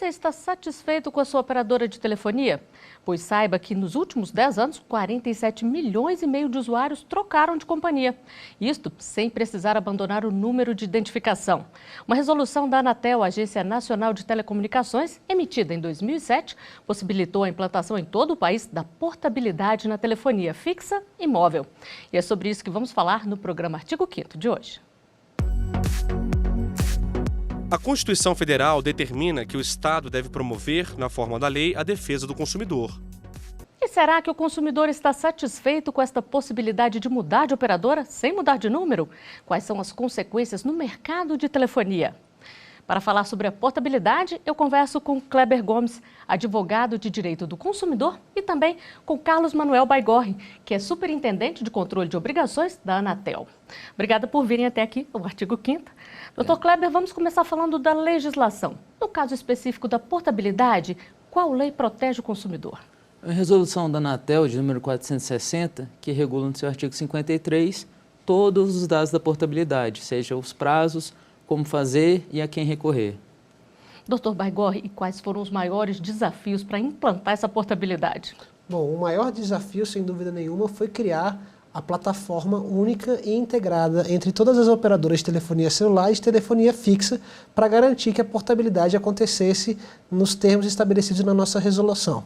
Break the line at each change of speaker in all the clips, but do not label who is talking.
Você está satisfeito com a sua operadora de telefonia? Pois saiba que nos últimos 10 anos, 47 milhões e meio de usuários trocaram de companhia. Isto sem precisar abandonar o número de identificação. Uma resolução da Anatel, Agência Nacional de Telecomunicações, emitida em 2007, possibilitou a implantação em todo o país da portabilidade na telefonia fixa e móvel. E é sobre isso que vamos falar no programa Artigo 5º de hoje.
A Constituição Federal determina que o Estado deve promover, na forma da lei, a defesa do consumidor.
E será que o consumidor está satisfeito com esta possibilidade de mudar de operadora sem mudar de número? Quais são as consequências no mercado de telefonia? Para falar sobre a portabilidade, eu converso com Kleber Gomes, advogado de direito do consumidor, e também com Carlos Manuel Baigorre, que é superintendente de controle de obrigações da Anatel. Obrigada por virem até aqui, o Artigo 5º. Doutor Kleber, vamos começar falando da legislação. No caso específico da portabilidade, qual lei protege o consumidor?
A resolução da Anatel, de número 460, que regula no seu artigo 53 todos os dados da portabilidade, seja os prazos, como fazer e a quem recorrer.
Doutor Baigorre, e quais foram os maiores desafios para implantar essa portabilidade?
Bom, o maior desafio, sem dúvida nenhuma, foi criar a plataforma única e integrada entre todas as operadoras de telefonia celular e de telefonia fixa para garantir que a portabilidade acontecesse nos termos estabelecidos na nossa resolução.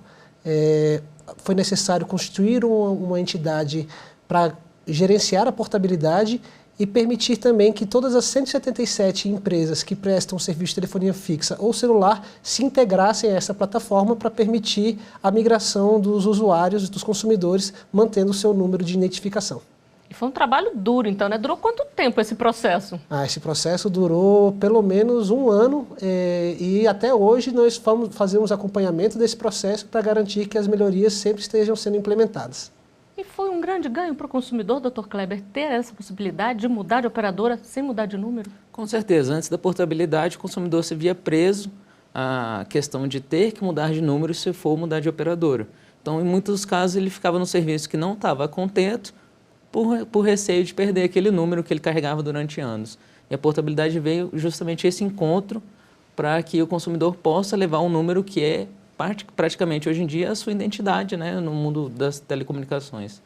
Foi necessário constituir uma entidade para gerenciar a portabilidade e permitir também que todas as 177 empresas que prestam serviço de telefonia fixa ou celular se integrassem a essa plataforma para permitir a migração dos usuários, dos consumidores, mantendo o seu número de identificação.
E foi um trabalho duro, então, né? Durou quanto tempo esse processo?
Esse processo durou pelo menos um ano e até hoje nós fazemos acompanhamento desse processo para garantir que as melhorias sempre estejam sendo implementadas.
E foi um grande ganho para o consumidor, doutor Kleber, ter essa possibilidade de mudar de operadora sem mudar de número?
Com certeza, antes da portabilidade, o consumidor se via preso à questão de ter que mudar de número se for mudar de operadora. Então, em muitos casos, ele ficava no serviço que não estava contento por receio de perder aquele número que ele carregava durante anos. E a portabilidade veio justamente esse encontro para que o consumidor possa levar um número que é praticamente hoje em dia a sua identidade, né, no mundo das telecomunicações.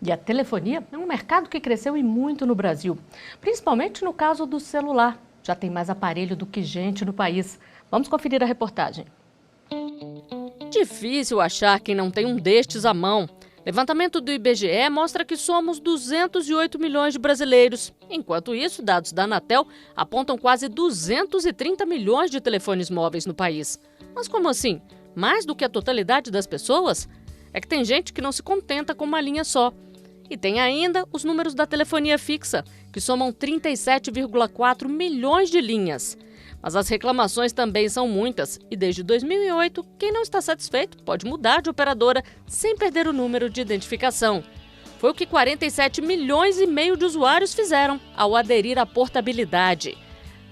E a telefonia é um mercado que cresceu e muito no Brasil, principalmente no caso do celular. Já tem mais aparelho do que gente no país. Vamos conferir a reportagem. Difícil achar quem não tem um destes à mão. Levantamento do IBGE mostra que somos 208 milhões de brasileiros. Enquanto isso, dados da Anatel apontam quase 230 milhões de telefones móveis no país. Mas como assim? Mais do que a totalidade das pessoas? É que tem gente que não se contenta com uma linha só. E tem ainda os números da telefonia fixa, que somam 37,4 milhões de linhas. Mas as reclamações também são muitas e desde 2008, quem não está satisfeito pode mudar de operadora sem perder o número de identificação. Foi o que 47 milhões e meio de usuários fizeram ao aderir à portabilidade.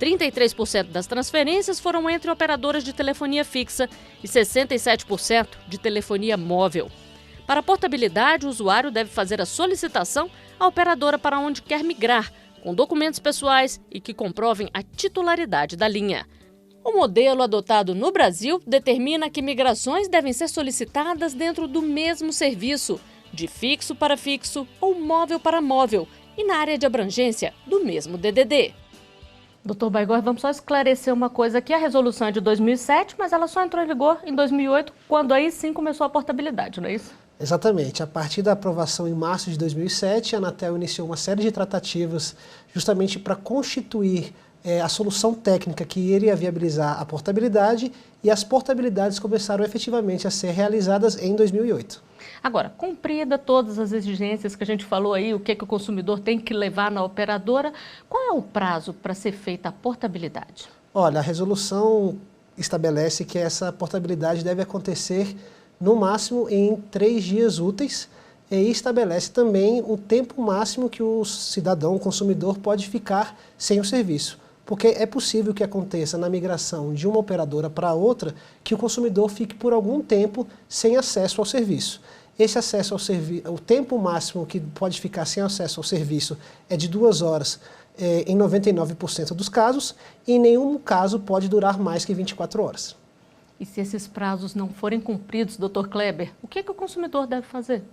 33% das transferências foram entre operadoras de telefonia fixa e 67% de telefonia móvel. Para a portabilidade, o usuário deve fazer a solicitação à operadora para onde quer migrar, com documentos pessoais e que comprovem a titularidade da linha. O modelo adotado no Brasil determina que migrações devem ser solicitadas dentro do mesmo serviço, de fixo para fixo ou móvel para móvel, e na área de abrangência do mesmo DDD. Doutor Baigorre, vamos só esclarecer uma coisa aqui. A resolução é de 2007, mas ela só entrou em vigor em 2008, quando aí sim começou a portabilidade, não é isso?
Exatamente. A partir da aprovação em março de 2007, a Anatel iniciou uma série de tratativas justamente para constituir a solução técnica que iria viabilizar a portabilidade, e as portabilidades começaram efetivamente a ser realizadas em 2008.
Agora, cumprida todas as exigências que a gente falou aí, o que o consumidor tem que levar na operadora, qual é o prazo para ser feita a portabilidade?
Olha, a resolução estabelece que essa portabilidade deve acontecer no máximo em 3 dias úteis e estabelece também o tempo máximo que o cidadão, o consumidor, pode ficar sem o serviço. Porque é possível que aconteça na migração de uma operadora para outra que o consumidor fique por algum tempo sem acesso ao serviço. esse acesso ao serviço, o tempo máximo que pode ficar sem acesso ao serviço é de 2 horas em 99% dos casos, e em nenhum caso pode durar mais que 24 horas.
E se esses prazos não forem cumpridos, Dr. Kleber, o que o consumidor deve fazer?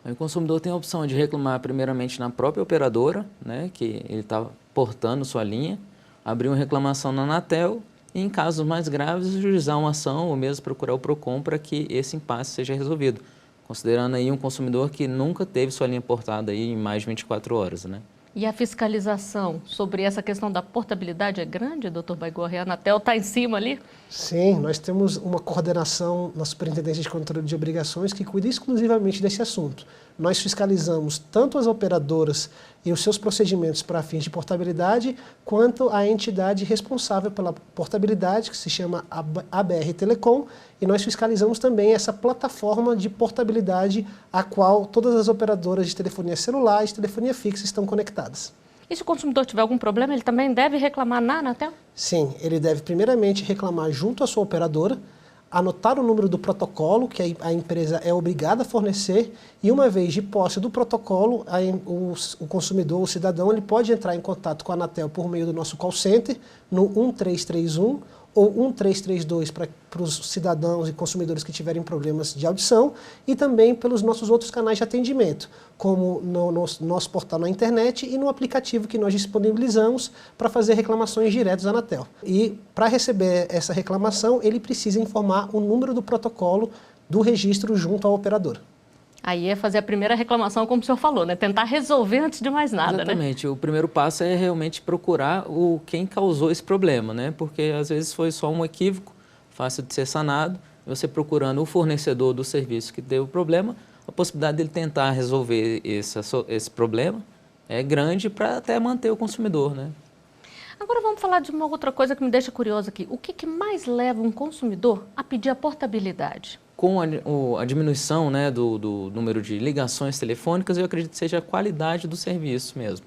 O consumidor tem a opção de reclamar primeiramente na própria operadora, né, que ele está portando sua linha, abrir uma reclamação na Anatel e, em casos mais graves, juizar uma ação ou mesmo procurar o PROCON para que esse impasse seja resolvido, considerando aí um consumidor que nunca teve sua linha portada aí em mais de 24 horas, né?
E a fiscalização sobre essa questão da portabilidade é grande, doutor Baigorre? A Anatel está em cima ali?
Sim, nós temos uma coordenação na Superintendência de Controle de Obrigações que cuida exclusivamente desse assunto. Nós fiscalizamos tanto as operadoras e os seus procedimentos para fins de portabilidade, quanto a entidade responsável pela portabilidade, que se chama ABR Telecom, e nós fiscalizamos também essa plataforma de portabilidade a qual todas as operadoras de telefonia celular e de telefonia fixa estão conectadas.
E se o consumidor tiver algum problema, ele também deve reclamar na Anatel?
Sim, ele deve primeiramente reclamar junto à sua operadora, anotar o número do protocolo que a empresa é obrigada a fornecer, e uma vez de posse do protocolo, o consumidor, o cidadão, ele pode entrar em contato com a Anatel por meio do nosso call center no 1331 ou 1332 para os cidadãos e consumidores que tiverem problemas de audição, e também pelos nossos outros canais de atendimento, como no nosso portal na internet e no aplicativo que nós disponibilizamos para fazer reclamações diretas à Anatel. E para receber essa reclamação, ele precisa informar o número do protocolo do registro junto à operadora.
Aí é fazer a primeira reclamação, como o senhor falou, né? Tentar resolver antes de mais nada,
Exatamente.
né?
O primeiro passo é realmente procurar quem causou esse problema, né? Porque às vezes foi só um equívoco, fácil de ser sanado. Você procurando o fornecedor do serviço que deu o problema, a possibilidade dele tentar resolver esse problema é grande para até manter o consumidor, né?
Agora vamos falar de uma outra coisa que me deixa curiosa aqui. O que mais leva um consumidor a pedir a portabilidade?
Com a diminuição, né, do número de ligações telefônicas, eu acredito que seja a qualidade do serviço mesmo.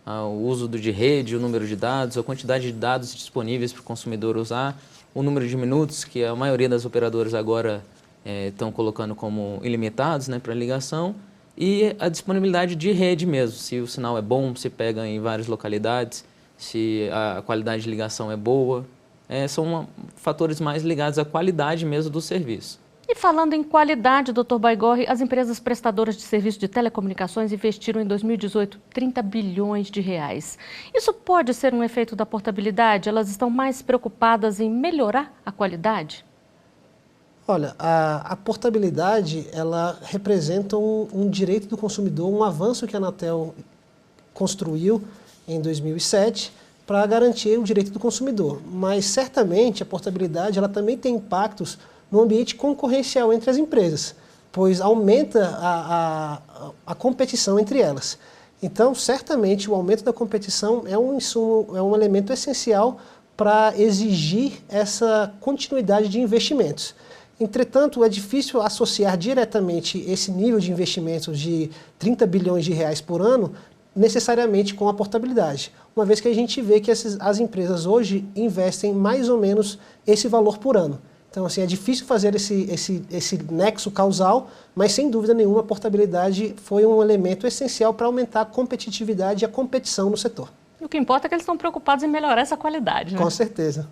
O uso de rede, o número de dados, a quantidade de dados disponíveis para o consumidor usar, o número de minutos que a maioria das operadoras agora estão colocando como ilimitados, né, para ligação, e a disponibilidade de rede mesmo, se o sinal é bom, se pega em várias localidades, se a qualidade de ligação é boa. São fatores mais ligados à qualidade mesmo do serviço.
E falando em qualidade, Dr. Baigorre, as empresas prestadoras de serviço de telecomunicações investiram em 2018 30 bilhões de reais. Isso pode ser um efeito da portabilidade? Elas estão mais preocupadas em melhorar a qualidade?
Olha, a portabilidade, ela representa um direito do consumidor, um avanço que a Anatel construiu em 2007 para garantir o direito do consumidor. Mas certamente a portabilidade ela também tem impactos no ambiente concorrencial entre as empresas, pois aumenta a competição entre elas. Então, certamente, o aumento da competição é um elemento essencial para exigir essa continuidade de investimentos. Entretanto, é difícil associar diretamente esse nível de investimentos de 30 bilhões de reais por ano necessariamente com a portabilidade, uma vez que a gente vê que as empresas hoje investem mais ou menos esse valor por ano. Então, assim, é difícil fazer esse nexo causal, mas sem dúvida nenhuma a portabilidade foi um elemento essencial para aumentar a competitividade e a competição no setor.
O que importa é que eles estão preocupados em melhorar essa qualidade, né?
Com certeza.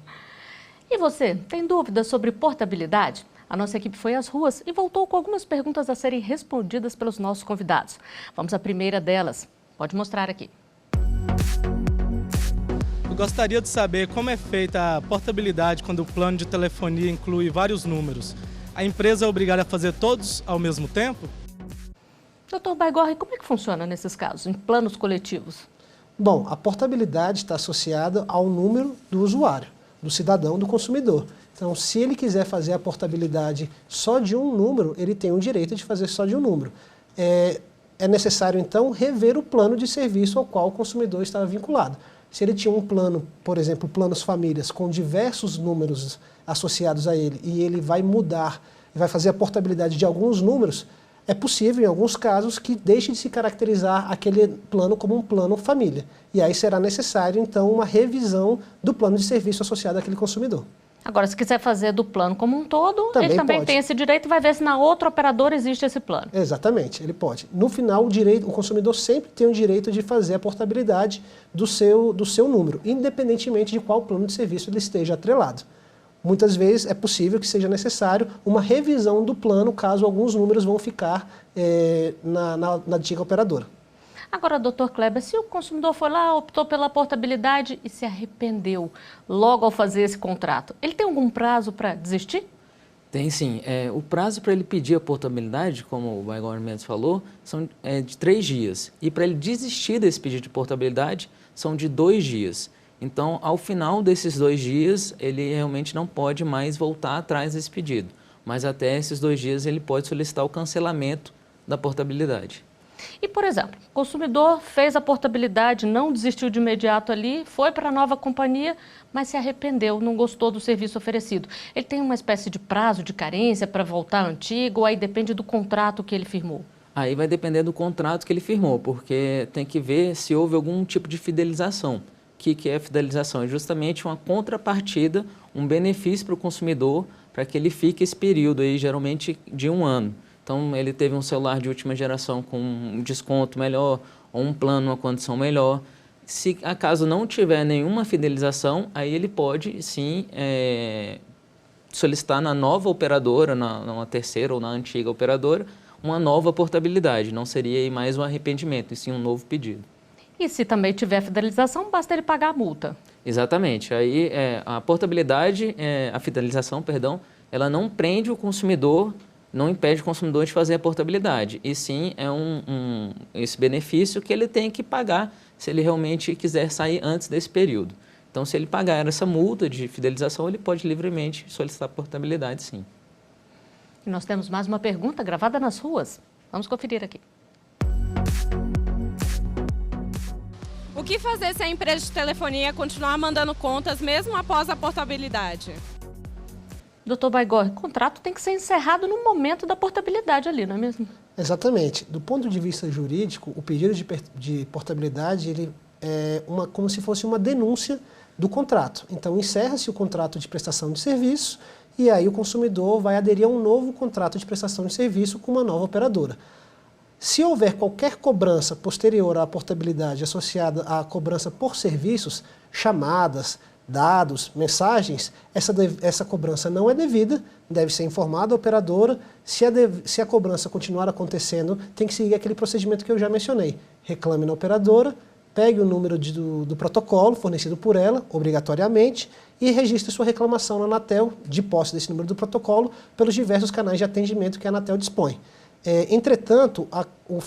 E você, tem dúvidas sobre portabilidade? A nossa equipe foi às ruas e voltou com algumas perguntas a serem respondidas pelos nossos convidados. Vamos à primeira delas. Pode mostrar aqui.
Eu gostaria de saber como é feita a portabilidade quando o plano de telefonia inclui vários números. A empresa é obrigada a fazer todos ao mesmo tempo?
Dr. Baigorre, como é que funciona nesses casos, em planos coletivos?
Bom, a portabilidade está associada ao número do usuário, do cidadão, do consumidor. Então, se ele quiser fazer a portabilidade só de um número, ele tem o direito de fazer só de um número. É necessário, então, rever o plano de serviço ao qual o consumidor estava vinculado. Se ele tinha um plano, por exemplo, planos famílias, com diversos números associados a ele, e ele vai mudar, vai fazer a portabilidade de alguns números, é possível, em alguns casos, que deixe de se caracterizar aquele plano como um plano família. E aí será necessário, então, uma revisão do plano de serviço associado àquele consumidor.
Agora, se quiser fazer do plano como um todo,
Também
ele também
pode.
tem esse direito e vai ver se na outra operadora existe esse plano.
Exatamente, ele pode. No final, o consumidor sempre tem o direito de fazer a portabilidade do seu número, independentemente de qual plano de serviço ele esteja atrelado. Muitas vezes é possível que seja necessário uma revisão do plano, caso alguns números vão ficar na antiga operadora.
Agora, doutor Kleber, se o consumidor foi lá, optou pela portabilidade e se arrependeu logo ao fazer esse contrato, ele tem algum prazo para desistir?
Tem sim. O prazo para ele pedir a portabilidade, como o Baigor Mendes falou, são de 3 dias. E para ele desistir desse pedido de portabilidade, são de 2 dias. Então, ao final desses 2 dias, ele realmente não pode mais voltar atrás desse pedido. Mas até esses 2 dias ele pode solicitar o cancelamento da portabilidade.
E, por exemplo, o consumidor fez a portabilidade, não desistiu de imediato ali, foi para a nova companhia, mas se arrependeu, não gostou do serviço oferecido. Ele tem uma espécie de prazo de carência para voltar ao antigo, ou aí depende do contrato que ele firmou?
Aí vai depender do contrato que ele firmou, porque tem que ver se houve algum tipo de fidelização. O que é fidelização? É justamente uma contrapartida, um benefício para o consumidor, para que ele fique esse período aí, geralmente de 1 ano. Então, ele teve um celular de última geração com um desconto melhor, ou um plano, uma condição melhor. Se acaso não tiver nenhuma fidelização, aí ele pode, sim, solicitar na nova operadora, na terceira ou na antiga operadora, uma nova portabilidade. Não seria aí mais um arrependimento, e sim um novo pedido.
E se também tiver fidelização, basta ele pagar a multa.
Exatamente. Aí, a portabilidade, a fidelização, perdão, ela não prende o consumidor, não impede o consumidor de fazer a portabilidade, e sim é esse benefício que ele tem que pagar se ele realmente quiser sair antes desse período. Então, se ele pagar essa multa de fidelização, ele pode livremente solicitar a portabilidade, sim.
E nós temos mais uma pergunta gravada nas ruas. Vamos conferir aqui.
O que fazer se a empresa de telefonia continuar mandando contas mesmo após a portabilidade?
Doutor Baigor, o contrato tem que ser encerrado no momento da portabilidade ali, não é mesmo?
Exatamente. Do ponto de vista jurídico, o pedido de portabilidade ele é como se fosse uma denúncia do contrato. Então, encerra-se o contrato de prestação de serviço e aí o consumidor vai aderir a um novo contrato de prestação de serviço com uma nova operadora. Se houver qualquer cobrança posterior à portabilidade associada à cobrança por serviços, chamadas, dados, mensagens, essa cobrança não é devida, deve ser informada a operadora. Se a cobrança continuar acontecendo, tem que seguir aquele procedimento que eu já mencionei. Reclame na operadora, pegue o número do protocolo fornecido por ela, obrigatoriamente, e registre sua reclamação na Anatel, de posse desse número do protocolo, pelos diversos canais de atendimento que a Anatel dispõe. Entretanto,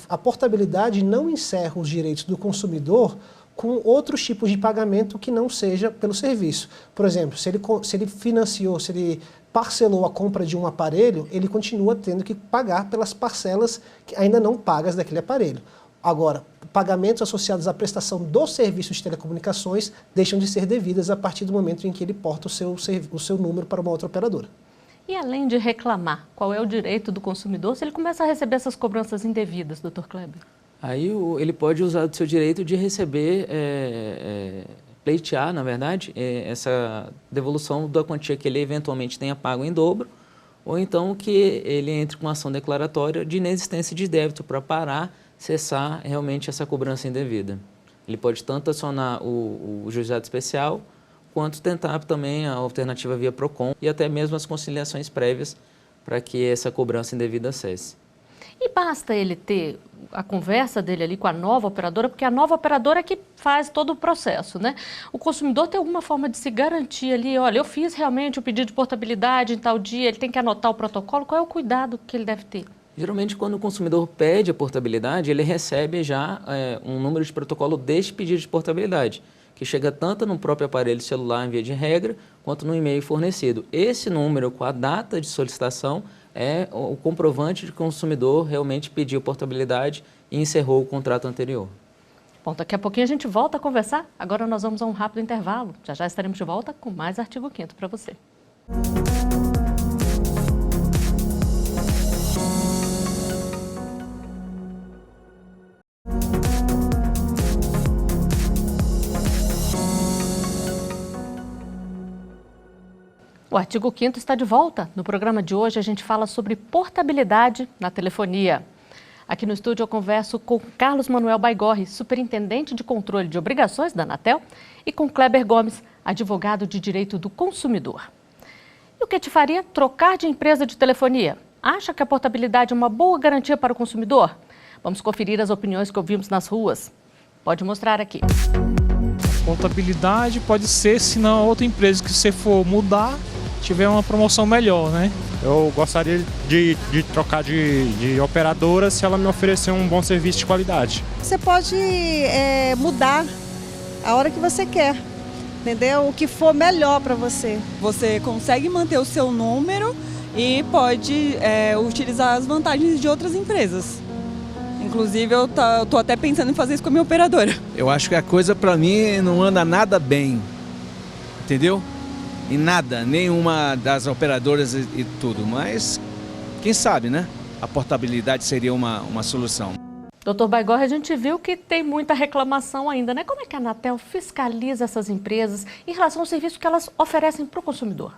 a portabilidade não encerra os direitos do consumidor com outros tipos de pagamento que não seja pelo serviço. Por exemplo, se ele financiou, se ele parcelou a compra de um aparelho, ele continua tendo que pagar pelas parcelas que ainda não pagas daquele aparelho. Agora, pagamentos associados à prestação do serviço de telecomunicações deixam de ser devidas a partir do momento em que ele porta o seu número para uma outra operadora.
E além de reclamar, qual é o direito do consumidor se ele começa a receber essas cobranças indevidas, doutor Kleber?
Aí ele pode usar do seu direito de receber, pleitear, na verdade, essa devolução da quantia que ele eventualmente tenha pago em dobro, ou então que ele entre com ação declaratória de inexistência de débito para parar, cessar realmente essa cobrança indevida. Ele pode tanto acionar o juizado especial, quanto tentar também a alternativa via PROCON e até mesmo as conciliações prévias para que essa cobrança indevida cesse.
E basta ele ter a conversa dele ali com a nova operadora, porque a nova operadora é que faz todo o processo, né? O consumidor tem alguma forma de se garantir ali, olha, eu fiz realmente o pedido de portabilidade em tal dia, ele tem que anotar o protocolo, qual é o cuidado que ele deve ter?
Geralmente, quando o consumidor pede a portabilidade, ele recebe já um número de protocolo deste pedido de portabilidade, que chega tanto no próprio aparelho celular, em via de regra, quanto no e-mail fornecido. Esse número, com a data de solicitação, é o comprovante de que o consumidor realmente pediu portabilidade e encerrou o contrato anterior.
Bom, daqui a pouquinho a gente volta a conversar. Agora nós vamos a um rápido intervalo. Já já estaremos de volta com mais Artigo 5º para você. O artigo 5º está de volta. No programa de hoje a gente fala sobre portabilidade na telefonia. Aqui no estúdio eu converso com Carlos Manuel Baigorre, superintendente de controle de obrigações da Anatel, e com Kleber Gomes, advogado de direito do consumidor. E o que te faria trocar de empresa de telefonia? Acha que a portabilidade é uma boa garantia para o consumidor? Vamos conferir as opiniões que ouvimos nas ruas. Pode mostrar aqui.
Portabilidade pode ser se na outra empresa que você for mudar tiver uma promoção melhor, né?
Eu gostaria de trocar de operadora se ela me oferecer um bom serviço de qualidade.
Você pode mudar a hora que você quer, entendeu? O que for melhor para você.
Você consegue manter o seu número e pode utilizar as vantagens de outras empresas. Inclusive, eu tô até pensando em fazer isso com a minha operadora.
Eu acho que a coisa para mim não anda nada bem, entendeu? Em nada, nenhuma das operadoras e tudo, mas quem sabe, né? A portabilidade seria uma solução.
Doutor Baigorre, a gente viu que tem muita reclamação ainda, né? Como é que a Anatel fiscaliza essas empresas em relação ao serviço que elas oferecem para o consumidor?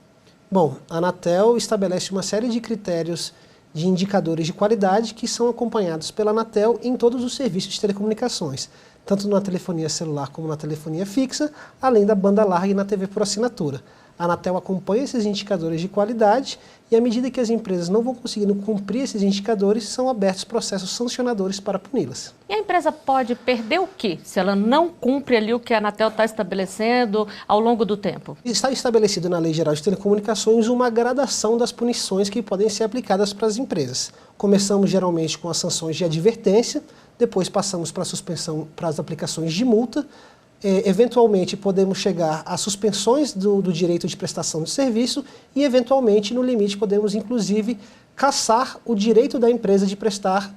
Bom, a Anatel estabelece uma série de critérios de indicadores de qualidade que são acompanhados pela Anatel em todos os serviços de telecomunicações, tanto na telefonia celular como na telefonia fixa, além da banda larga e na TV por assinatura. A Anatel acompanha esses indicadores de qualidade e, à medida que as empresas não vão conseguindo cumprir esses indicadores, são abertos processos sancionadores para puni-las.
E a empresa pode perder o quê se ela não cumpre ali o que a Anatel está estabelecendo ao longo do tempo?
Está estabelecido na Lei Geral de Telecomunicações uma gradação das punições que podem ser aplicadas para as empresas. Começamos geralmente com as sanções de advertência, depois passamos para a suspensão, para as aplicações de multa. Eventualmente podemos chegar a suspensões do direito de prestação de serviço e, eventualmente, no limite, podemos inclusive cassar o direito da empresa de prestar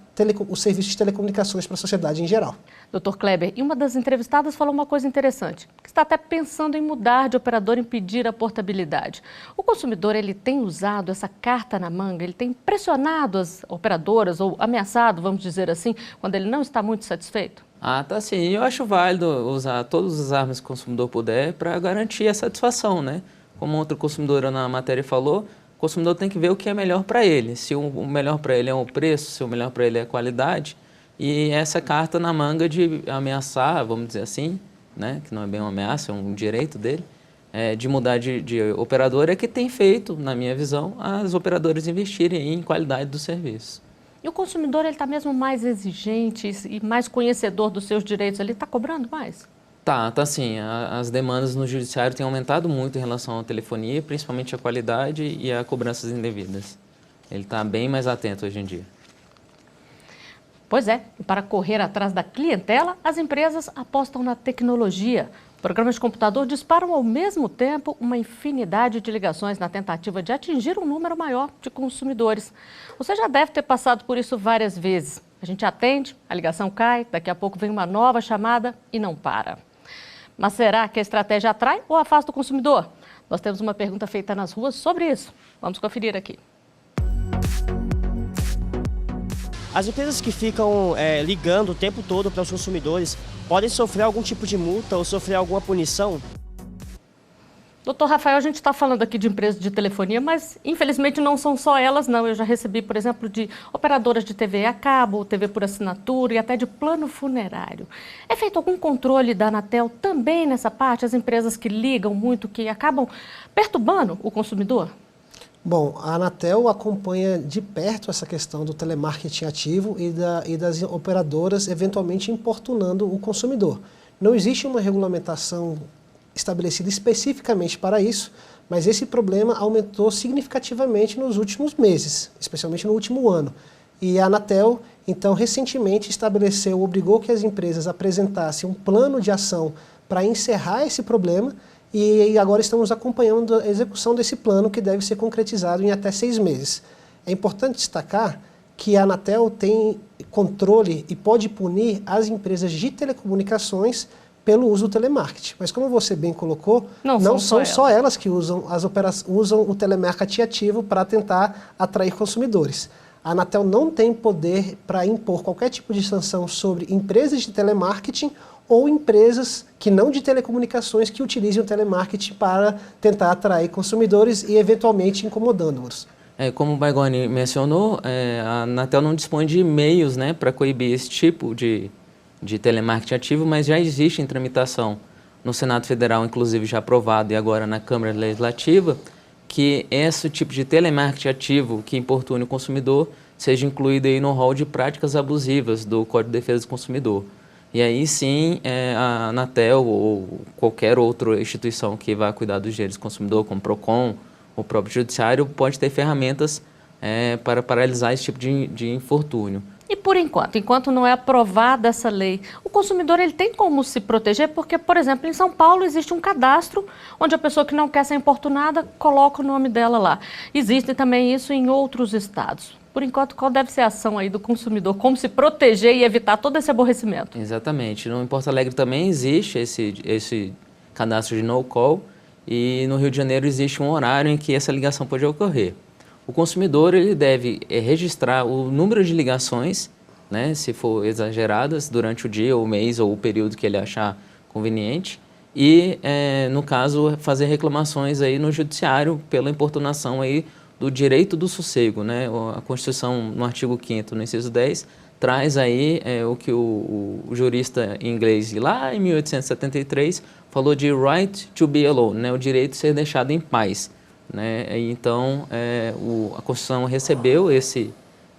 o serviço de telecomunicações para a sociedade em geral.
Doutor Kleber, e uma das entrevistadas falou uma coisa interessante, que está até pensando em mudar de operador e impedir a portabilidade. O consumidor ele tem usado essa carta na manga, ele tem pressionado as operadoras ou ameaçado, vamos dizer assim, quando ele não está muito satisfeito?
Tá sim. Eu acho válido usar todas as armas que o consumidor puder para garantir a satisfação, né? Como outra consumidora na matéria falou, o consumidor tem que ver o que é melhor para ele. Se o melhor para ele é o preço, se o melhor para ele é a qualidade. E essa carta na manga de ameaçar, vamos dizer assim, né? Que não é bem uma ameaça, é um direito dele, de mudar de operadora é que tem feito, na minha visão, as operadoras investirem em qualidade do serviço.
E o consumidor está mesmo mais exigente e mais conhecedor dos seus direitos, ele está cobrando mais?
Tá sim. As demandas no judiciário têm aumentado muito em relação à telefonia, principalmente a qualidade e a cobranças indevidas. Ele está bem mais atento hoje em dia.
Pois é, e para correr atrás da clientela, as empresas apostam na tecnologia. Programas de computador disparam ao mesmo tempo uma infinidade de ligações na tentativa de atingir um número maior de consumidores. Você já deve ter passado por isso várias vezes. A gente atende, a ligação cai, daqui a pouco vem uma nova chamada e não para. Mas será que a estratégia atrai ou afasta o consumidor? Nós temos uma pergunta feita nas ruas sobre isso. Vamos conferir aqui.
As empresas que ficam ligando o tempo todo para os consumidores podem sofrer algum tipo de multa ou sofrer alguma punição?
Doutor Rafael, a gente está falando aqui de empresas de telefonia, mas infelizmente não são só elas, não. Eu já recebi, por exemplo, de operadoras de TV a cabo, TV por assinatura e até de plano funerário. É feito algum controle da Anatel também nessa parte? As empresas que ligam muito, que acabam perturbando o consumidor?
Bom, a Anatel acompanha de perto essa questão do telemarketing ativo e das operadoras eventualmente importunando o consumidor. Não existe uma regulamentação estabelecida especificamente para isso, mas esse problema aumentou significativamente nos últimos meses, especialmente no último ano. E a Anatel, então, recentemente obrigou que as empresas apresentassem um plano de ação para encerrar esse problema e agora estamos acompanhando a execução desse plano que deve ser concretizado em até 6 meses. É importante destacar que a Anatel tem controle e pode punir as empresas de telecomunicações pelo uso do telemarketing. Mas como você bem colocou, não são só elas que usam o telemarketing ativo para tentar atrair consumidores. a Anatel não tem poder para impor qualquer tipo de sanção sobre empresas de telemarketing ou empresas que não de telecomunicações que utilizem o telemarketing para tentar atrair consumidores e eventualmente incomodando-os.
Como o Baigoni mencionou, a Anatel não dispõe de meios, né, para coibir esse tipo de telemarketing ativo, mas já existe em tramitação no Senado Federal, inclusive já aprovado, e agora na Câmara Legislativa, que esse tipo de telemarketing ativo que importune o consumidor seja incluído aí no rol de práticas abusivas do Código de Defesa do Consumidor. E aí sim, a Anatel ou qualquer outra instituição que vá cuidar dos direitos do consumidor, como o PROCON, o próprio Judiciário, pode ter ferramentas para paralisar esse tipo de infortúnio.
E por enquanto não é aprovada essa lei, o consumidor ele tem como se proteger? Porque, por exemplo, em São Paulo existe um cadastro onde a pessoa que não quer ser importunada coloca o nome dela lá. Existe também isso em outros estados. Por enquanto, qual deve ser a ação aí do consumidor? Como se proteger e evitar todo esse aborrecimento?
Exatamente. No Porto Alegre também existe esse cadastro de no-call e no Rio de Janeiro existe um horário em que essa ligação pode ocorrer. O consumidor ele deve registrar o número de ligações, né, se for exageradas, durante o dia, o mês ou o período que ele achar conveniente e, no caso, fazer reclamações aí no judiciário pela importunação aí do direito do sossego, né? A Constituição, no artigo 5º, no inciso 10, traz aí o que o jurista inglês, lá em 1873, falou de right to be alone, né? O direito de ser deixado em paz. Né? Então, a Constituição recebeu esse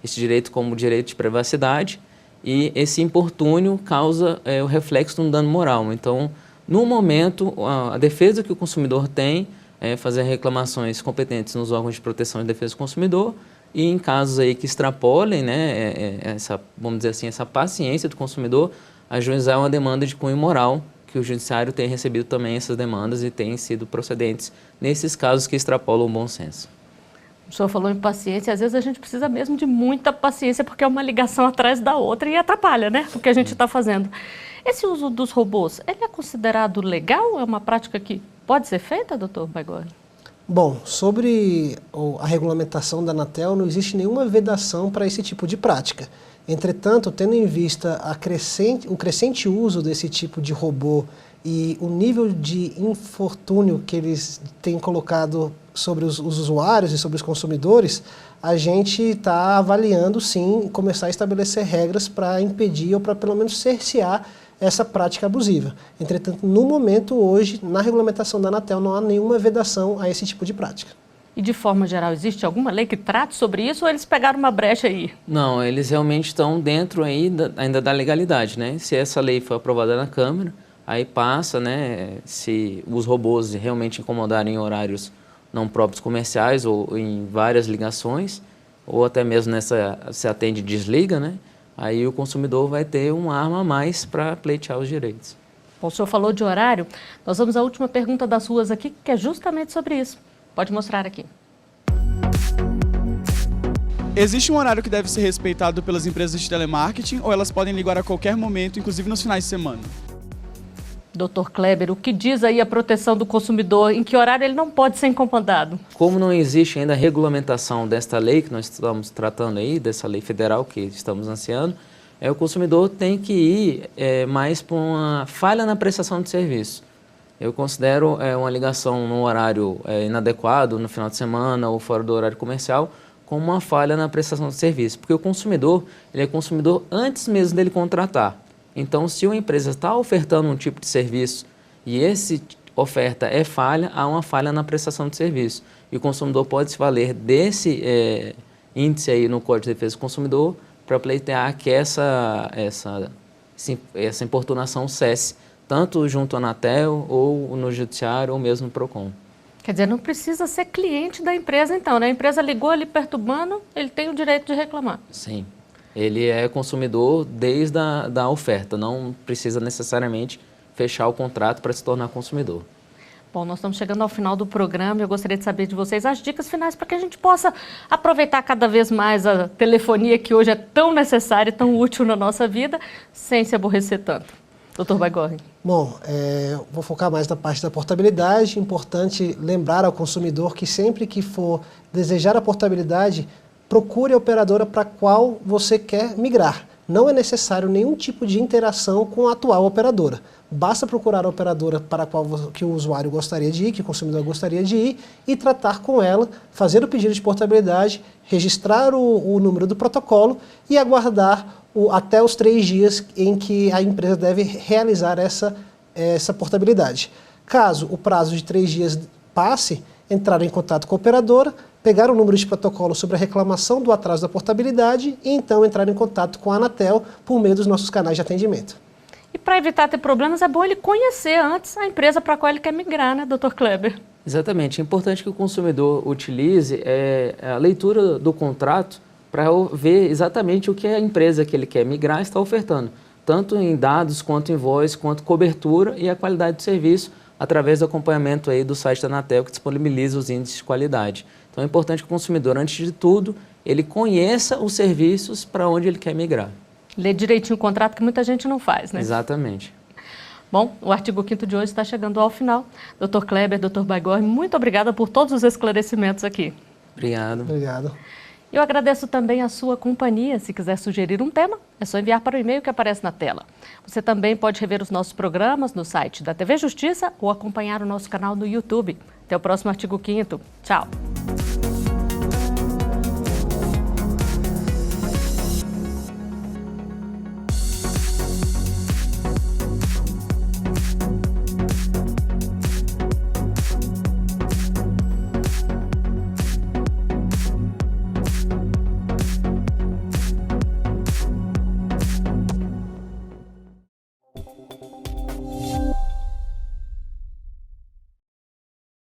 direito como direito de privacidade e esse importúnio causa o reflexo de um dano moral. Então, no momento, a defesa que o consumidor tem é fazer reclamações competentes nos órgãos de proteção e defesa do consumidor e em casos aí que extrapolem, né, vamos dizer assim, essa paciência do consumidor, ajuizar uma demanda de cunho moral, que o judiciário tem recebido também essas demandas e tem sido procedentes nesses casos que extrapolam o bom senso.
O senhor falou em paciência, às vezes a gente precisa mesmo de muita paciência porque é uma ligação atrás da outra e atrapalha, né, o que a gente está fazendo. Esse uso dos robôs, ele é considerado legal? É uma prática que pode ser feita, doutor Baigoni?
Bom, sobre a regulamentação da Anatel, não existe nenhuma vedação para esse tipo de prática. Entretanto, tendo em vista o crescente uso desse tipo de robô e o nível de infortúnio que eles têm colocado sobre os usuários e sobre os consumidores, a gente está avaliando, sim, começar a estabelecer regras para impedir ou para pelo menos cercear essa prática abusiva. Entretanto, no momento, hoje, na regulamentação da Anatel, não há nenhuma vedação a esse tipo de prática.
E, de forma geral, existe alguma lei que trate sobre isso ou eles pegaram uma brecha aí?
Não, eles realmente estão dentro aí ainda da legalidade, né? Se essa lei for aprovada na Câmara, aí passa, né? Se os robôs realmente incomodarem em horários não próprios comerciais ou em várias ligações, ou até mesmo se atende e desliga, né? Aí o consumidor vai ter uma arma a mais para pleitear os direitos.
Bom, o senhor falou de horário, nós vamos à última pergunta das ruas aqui, que é justamente sobre isso. Pode mostrar aqui.
Existe um horário que deve ser respeitado pelas empresas de telemarketing ou elas podem ligar a qualquer momento, inclusive nos finais de semana?
Doutor Kleber, o que diz aí a proteção do consumidor? Em que horário ele não pode ser incomodado?
Como não existe ainda a regulamentação desta lei que nós estamos tratando aí, dessa lei federal que estamos ansiando, o consumidor tem que ir mais para uma falha na prestação de serviço. Eu considero uma ligação no horário inadequado, no final de semana ou fora do horário comercial, como uma falha na prestação de serviço. Porque o consumidor, ele é consumidor antes mesmo dele contratar. Então, se uma empresa está ofertando um tipo de serviço e essa oferta é falha, há uma falha na prestação de serviço. E o consumidor pode se valer desse índice aí no Código de Defesa do Consumidor para pleitear que essa importunação cesse, tanto junto à Anatel, ou no Judiciário, ou mesmo no PROCON.
Quer dizer, não precisa ser cliente da empresa então, né? A empresa ligou ali perturbando, ele tem o direito de reclamar.
Sim. Ele é consumidor desde a oferta, não precisa necessariamente fechar o contrato para se tornar consumidor.
Bom, nós estamos chegando ao final do programa e eu gostaria de saber de vocês as dicas finais para que a gente possa aproveitar cada vez mais a telefonia que hoje é tão necessária e tão útil na nossa vida, sem se aborrecer tanto. Doutor Baigoni.
Bom, vou focar mais na parte da portabilidade. Importante lembrar ao consumidor que sempre que for desejar a portabilidade, procure a operadora para a qual você quer migrar. Não é necessário nenhum tipo de interação com a atual operadora. Basta procurar a operadora para a qual que o usuário gostaria de ir, que o consumidor gostaria de ir, e tratar com ela, fazer o pedido de portabilidade, registrar o número do protocolo e aguardar até os 3 dias em que a empresa deve realizar essa portabilidade. Caso o prazo de 3 dias passe, entrar em contato com a operadora, pegar o número de protocolo sobre a reclamação do atraso da portabilidade e então entrar em contato com a Anatel por meio dos nossos canais de atendimento.
E para evitar ter problemas, é bom ele conhecer antes a empresa para a qual ele quer migrar, né, Dr. Kleber?
Exatamente. É importante que o consumidor utilize a leitura do contrato para ver exatamente o que a empresa que ele quer migrar está ofertando, tanto em dados, quanto em voz, quanto cobertura e a qualidade do serviço, através do acompanhamento aí do site da Anatel, que disponibiliza os índices de qualidade. Então é importante que o consumidor, antes de tudo, ele conheça os serviços para onde ele quer migrar.
Ler direitinho o contrato, que muita gente não faz, né?
Exatamente.
Bom, o artigo 5º de hoje está chegando ao final. Dr. Kleber, Dr. Baigorre, muito obrigada por todos os esclarecimentos aqui.
Obrigado.
Obrigado.
Eu agradeço também a sua companhia. Se quiser sugerir um tema, é só enviar para o e-mail que aparece na tela. Você também pode rever os nossos programas no site da TV Justiça ou acompanhar o nosso canal no YouTube. Até o próximo artigo 5º. Tchau.